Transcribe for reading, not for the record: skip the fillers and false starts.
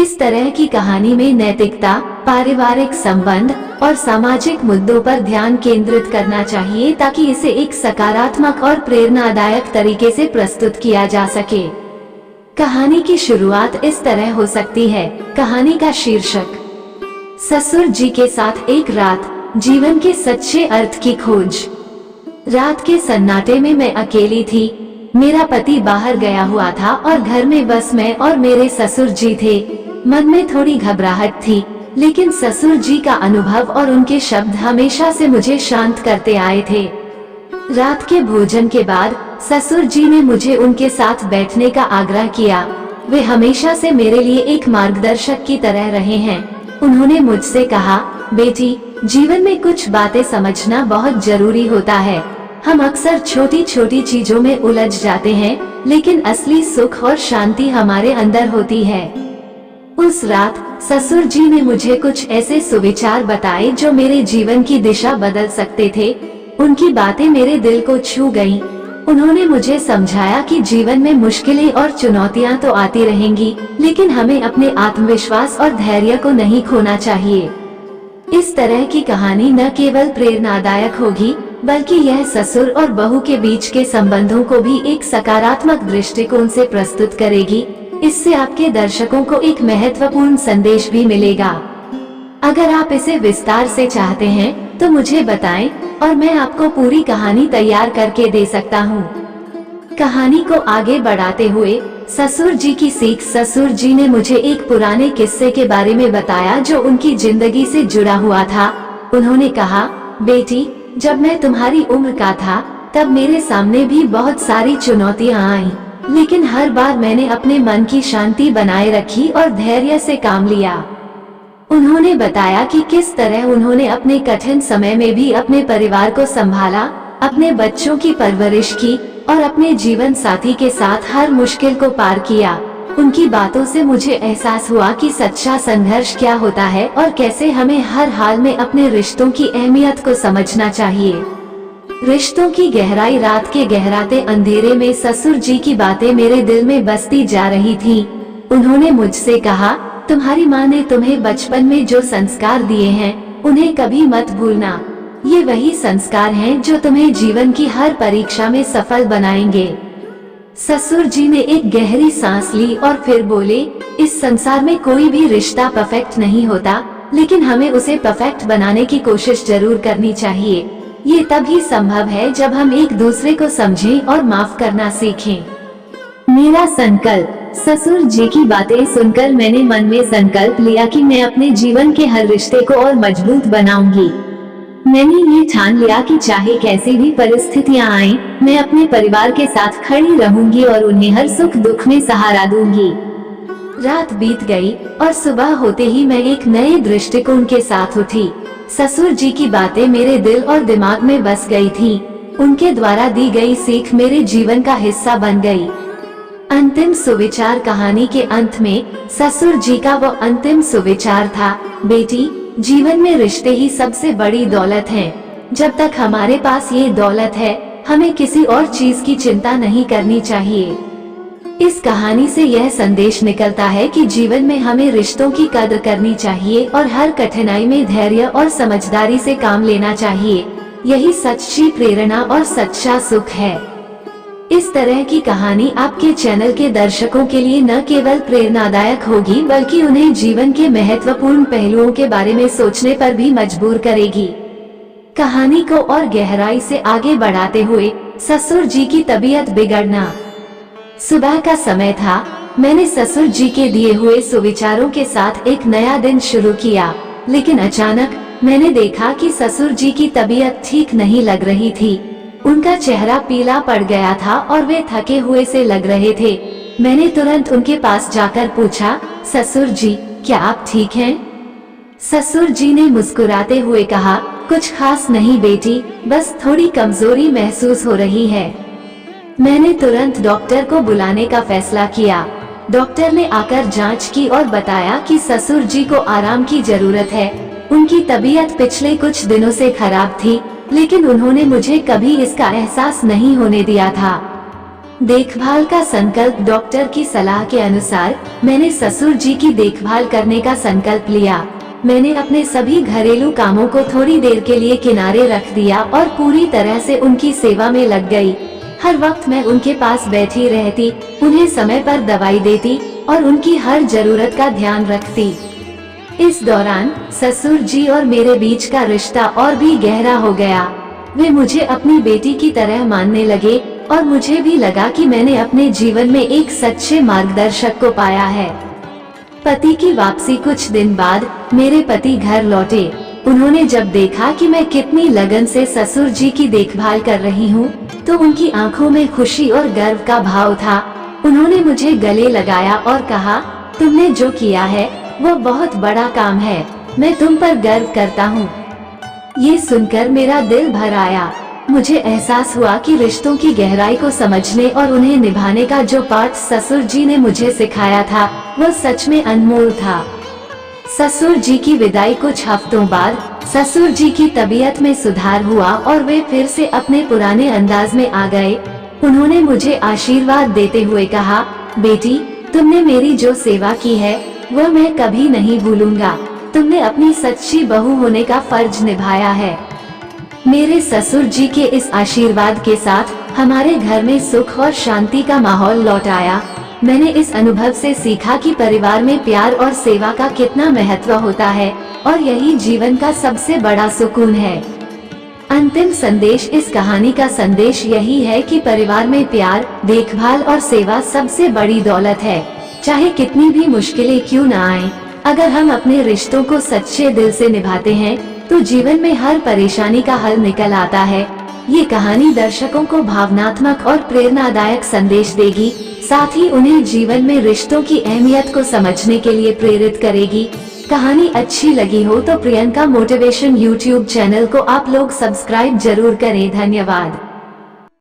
इस तरह की कहानी में नैतिकता, पारिवारिक संबंध और सामाजिक मुद्दों पर ध्यान केंद्रित करना चाहिए ताकि इसे एक सकारात्मक और प्रेरणादायक तरीके से प्रस्तुत किया जा सके। कहानी की शुरुआत इस तरह हो सकती है। कहानी का शीर्षक, ससुर जी के साथ एक रात, जीवन के सच्चे अर्थ की खोज। रात के सन्नाटे में मैं अकेली थी। मेरा पति बाहर गया हुआ था और घर में बस मैं और मेरे ससुर जी थे। मन में थोड़ी घबराहट थी, लेकिन ससुर जी का अनुभव और उनके शब्द हमेशा से मुझे शांत करते आए थे। रात के भोजन के बाद ससुर जी ने मुझे उनके साथ बैठने का आग्रह किया। वे हमेशा से मेरे लिए एक मार्गदर्शक की तरह रहे हैं। उन्होंने मुझसे कहा, बेटी, जीवन में कुछ बातें समझना बहुत जरूरी होता है। हम अक्सर छोटी छोटी चीजों में उलझ जाते हैं, लेकिन असली सुख और शांति हमारे अंदर होती है। उस रात ससुर जी ने मुझे कुछ ऐसे सुविचार बताए जो मेरे जीवन की दिशा बदल सकते थे। उनकी बातें मेरे दिल को छू गईं। उन्होंने मुझे समझाया कि जीवन में मुश्किलें और चुनौतियां तो आती रहेंगी, लेकिन हमें अपने आत्मविश्वास और धैर्य को नहीं खोना चाहिए। इस तरह की कहानी न केवल प्रेरणादायक होगी, बल्कि यह ससुर और बहू के बीच के संबंधों को भी एक सकारात्मक दृष्टिकोण से प्रस्तुत करेगी। इससे आपके दर्शकों को एक महत्वपूर्ण संदेश भी मिलेगा। अगर आप इसे विस्तार से चाहते हैं तो मुझे बताएं और मैं आपको पूरी कहानी तैयार करके दे सकता हूँ। कहानी को आगे बढ़ाते हुए ससुर जी की सीख। ससुर जी ने मुझे एक पुराने किस्से के बारे में बताया जो उनकी जिंदगी से जुड़ा हुआ था। उन्होंने कहा, बेटी, जब मैं तुम्हारी उम्र का था तब मेरे सामने भी बहुत सारी चुनौतियां आईं, लेकिन हर बार मैंने अपने मन की शांति बनाए रखी और धैर्य से काम लिया। उन्होंने बताया कि किस तरह उन्होंने अपने कठिन समय में भी अपने परिवार को संभाला, अपने बच्चों की परवरिश की और अपने जीवन साथी के साथ हर मुश्किल को पार किया। उनकी बातों से मुझे एहसास हुआ कि सच्चा संघर्ष क्या होता है और कैसे हमें हर हाल में अपने रिश्तों की अहमियत को समझना चाहिए। रिश्तों की गहराई। रात के गहराते अंधेरे में ससुर जी की बातें मेरे दिल में बसती जा रही थी। उन्होंने मुझसे कहा, तुम्हारी माँ ने तुम्हें बचपन में जो संस्कार दिए हैं उन्हें कभी मत भूलना। ये वही संस्कार हैं जो तुम्हें जीवन की हर परीक्षा में सफल बनाएंगे। ससुर जी ने एक गहरी सांस ली और फिर बोले, इस संसार में कोई भी रिश्ता परफेक्ट नहीं होता, लेकिन हमें उसे परफेक्ट बनाने की कोशिश जरूर करनी चाहिए। ये तभी संभव है जब हम एक दूसरे को समझें और माफ करना सीखें। मेरा संकल्प। ससुर जी की बातें सुनकर मैंने मन में संकल्प लिया कि मैं अपने जीवन के हर रिश्ते को और मजबूत बनाऊंगी। मैंने ये ठान लिया कि चाहे कैसी भी परिस्थितियां आएं, मैं अपने परिवार के साथ खड़ी रहूंगी और उन्हें हर सुख दुख में सहारा दूंगी। रात बीत गई और सुबह होते ही मैं एक नए दृष्टिकोण के साथ उठी। ससुर जी की बातें मेरे दिल और दिमाग में बस गई थी। उनके द्वारा दी गई सीख मेरे जीवन का हिस्सा बन गई। अंतिम सुविचार। कहानी के अंत में ससुर जी का वो अंतिम सुविचार था, बेटी, जीवन में रिश्ते ही सबसे बड़ी दौलत हैं। जब तक हमारे पास ये दौलत है, हमें किसी और चीज की चिंता नहीं करनी चाहिए। इस कहानी से यह संदेश निकलता है कि जीवन में हमें रिश्तों की कदर करनी चाहिए और हर कठिनाई में धैर्य और समझदारी से काम लेना चाहिए। यही सच्ची प्रेरणा और सच्चा सुख है। इस तरह की कहानी आपके चैनल के दर्शकों के लिए न केवल प्रेरणादायक होगी, बल्कि उन्हें जीवन के महत्वपूर्ण पहलुओं के बारे में सोचने पर भी मजबूर करेगी। कहानी को और गहराई से आगे बढ़ाते हुए ससुर जी की तबीयत बिगड़ना। सुबह का समय था। मैंने ससुर जी के दिए हुए सुविचारों के साथ एक नया दिन शुरू किया, लेकिन अचानक मैंने देखा कि ससुर जी की तबीयत ठीक नहीं लग रही थी। उनका चेहरा पीला पड़ गया था और वे थके हुए से लग रहे थे। मैंने तुरंत उनके पास जाकर पूछा, ससुर जी, क्या आप ठीक हैं? ससुर जी ने मुस्कुराते हुए कहा, कुछ खास नहीं बेटी, बस थोड़ी कमजोरी महसूस हो रही है। मैंने तुरंत डॉक्टर को बुलाने का फैसला किया। डॉक्टर ने आकर जांच की और बताया कि ससुर जी को आराम की जरूरत है। उनकी तबीयत पिछले कुछ दिनों से खराब थी, लेकिन उन्होंने मुझे कभी इसका एहसास नहीं होने दिया था। देखभाल का संकल्प। डॉक्टर की सलाह के अनुसार मैंने ससुर जी की देखभाल करने का संकल्प लिया। मैंने अपने सभी घरेलू कामों को थोड़ी देर के लिए किनारे रख दिया और पूरी तरह से उनकी सेवा में लग गई। हर वक्त मैं उनके पास बैठी रहती, उन्हें समय पर दवाई देती और उनकी हर जरूरत का ध्यान रखती। इस दौरान ससुर जी और मेरे बीच का रिश्ता और भी गहरा हो गया। वे मुझे अपनी बेटी की तरह मानने लगे और मुझे भी लगा कि मैंने अपने जीवन में एक सच्चे मार्गदर्शक को पाया है। पति की वापसी। कुछ दिन बाद मेरे पति घर लौटे। उन्होंने जब देखा कि मैं कितनी लगन से ससुर जी की देखभाल कर रही हूँ, तो उनकी आंखों में खुशी और गर्व का भाव था। उन्होंने मुझे गले लगाया और कहा, तुमने जो किया है वो बहुत बड़ा काम है, मैं तुम पर गर्व करता हूँ। ये सुनकर मेरा दिल भर आया। मुझे एहसास हुआ कि रिश्तों की गहराई को समझने और उन्हें निभाने का जो पाठ ससुर जी ने मुझे सिखाया था, वो सच में अनमोल था। ससुर जी की विदाई। कुछ हफ्तों बाद ससुर जी की तबीयत में सुधार हुआ और वे फिर से अपने पुराने अंदाज में आ गए। उन्होंने मुझे आशीर्वाद देते हुए कहा, बेटी, तुमने मेरी जो सेवा की है वह मैं कभी नहीं भूलूंगा। तुमने अपनी सच्ची बहू होने का फर्ज निभाया है। मेरे ससुर जी के इस आशीर्वाद के साथ हमारे घर में सुख और शांति का माहौल लौट आया। मैंने इस अनुभव से सीखा कि परिवार में प्यार और सेवा का कितना महत्व होता है और यही जीवन का सबसे बड़ा सुकून है। अंतिम संदेश। इस कहानी का संदेश यही है कि परिवार में प्यार, देखभाल और सेवा सबसे बड़ी दौलत है। चाहे कितनी भी मुश्किलें क्यों न आए, अगर हम अपने रिश्तों को सच्चे दिल से निभाते हैं तो जीवन में हर परेशानी का हल निकल आता है। ये कहानी दर्शकों को भावनात्मक और प्रेरणादायक संदेश देगी, साथ ही उन्हें जीवन में रिश्तों की अहमियत को समझने के लिए प्रेरित करेगी। कहानी अच्छी लगी हो तो प्रियंका मोटिवेशन YouTube चैनल को आप लोग सब्सक्राइब जरूर करें। धन्यवाद।